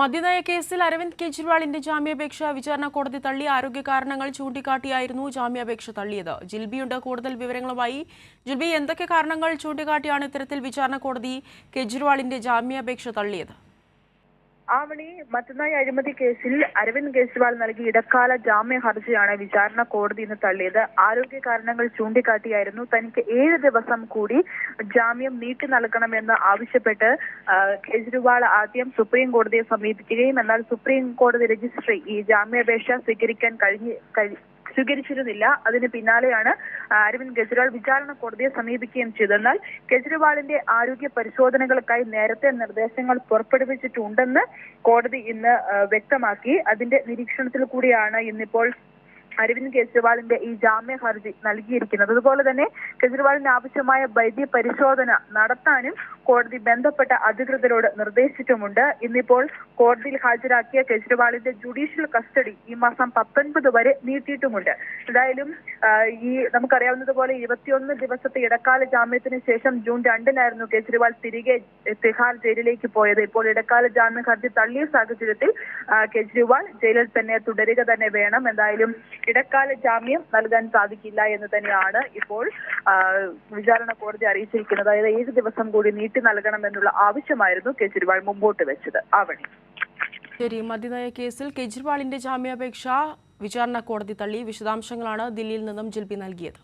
മദ്യനയ കേസിൽ അരവിന്ദ് കെജ്രിവാളിന്റെ ജാമ്യാപേക്ഷ വിചാരണ കോടതി തള്ളി. ആരോഗ്യ കാരണങ്ങൾ ചൂണ്ടിക്കാട്ടിയായിരുന്നു ജാമ്യാപേക്ഷ തള്ളിയത്. ജിൽബിയുണ്ട് കൂടുതൽ വിവരങ്ങളുമായി. ജിൽബി, എന്തൊക്കെ കാരണങ്ങൾ ചൂണ്ടിക്കാട്ടിയാണ് ഇത്തരത്തിൽ വിചാരണ കോടതി കെജ്രിവാളിന്റെ ജാമ്യാപേക്ഷ തള്ളിയത്? ആവണി, മദ്യനയ അഴിമതി കേസിൽ അരവിന്ദ് കെജ്രിവാൾ നൽകിയ ഇടക്കാല ജാമ്യ ഹർജിയാണ് വിചാരണ കോടതി ഇന്ന് തള്ളിയത്. ആരോഗ്യ കാരണങ്ങൾ ചൂണ്ടിക്കാട്ടിയായിരുന്നു തനിക്ക് 7 ദിവസം കൂടി ജാമ്യം നീട്ടി നൽകണമെന്ന് ആവശ്യപ്പെട്ട് കെജ്രിവാൾ ആദ്യം സുപ്രീം കോടതിയെ സമീപിക്കുകയും എന്നാൽ സുപ്രീം കോടതി രജിസ്ട്രി ഈ ജാമ്യാപേക്ഷ സ്വീകരിച്ചിരുന്നില്ല. അതിന് പിന്നാലെയാണ് അരവിന്ദ് കെജ്രിവാൾ വിചാരണ കോടതിയെ സമീപിക്കുകയും ചെയ്തത്. എന്നാൽ കെജ്രിവാളിന്റെ ആരോഗ്യ പരിശോധനകൾക്കായി നേരത്തെ നിർദ്ദേശങ്ങൾ പുറപ്പെടുവിച്ചിട്ടുണ്ടെന്ന് കോടതി ഇന്ന് വ്യക്തമാക്കി. അതിന്റെ നിരീക്ഷണത്തിൽ കൂടിയാണ് ഇന്നിപ്പോൾ അരവിന്ദ് കെജ്രിവാളിന്റെ ഈ ജാമ്യ ഹർജി നൽകിയിരിക്കുന്നത്. അതുപോലെ തന്നെ കെജ്രിവാളിന് ആവശ്യമായ വൈദ്യ പരിശോധന നടത്താനും കോടതി ബന്ധപ്പെട്ട അധികൃതരോട് നിർദ്ദേശിച്ചിട്ടുമുണ്ട്. ഇന്നിപ്പോൾ കോടതിയിൽ ഹാജരാക്കിയ കെജ്രിവാളിന്റെ ജുഡീഷ്യൽ കസ്റ്റഡി ഈ മാസം 19 വരെ നീട്ടിയിട്ടുമുണ്ട്. എന്തായാലും നമുക്കറിയാവുന്നതുപോലെ 21 ദിവസത്തെ ഇടക്കാല ജാമ്യത്തിന് ശേഷം ജൂൺ 2-നായിരുന്നു കെജ്രിവാൾ തിരികെ തിഹാർ ജയിലിലേക്ക് പോയത്. ഇപ്പോൾ ഇടക്കാല ജാമ്യ ഹർജി തള്ളിയ സാഹചര്യത്തിൽ കെജ്രിവാൾ ജയിലിൽ തന്നെ തുടരുക തന്നെ വേണം. എന്തായാലും ഇടക്കാല ജാമ്യം നൽകാൻ സാധിക്കില്ല എന്ന് തന്നെയാണ് ഇപ്പോൾ വിചാരണ കോടതി അറിയിച്ചിരിക്കുന്നത്. അതായത് 7 ദിവസം കൂടി നീട്ടി നൽകണമെന്നുള്ള ആവശ്യമായിരുന്നു കെജ്രിവാൾ മുമ്പോട്ട് വെച്ചത്. ആവണി, ശരി. മദ്യനയ കേസിൽ കെജ്രിവാളിന്റെ ജാമ്യാപേക്ഷ വിചാരണ കോടതി തള്ളി. വിശദാംശങ്ങളാണ് ദില്ലിയിൽ നിന്നും ജിൽബി നൽകിയത്.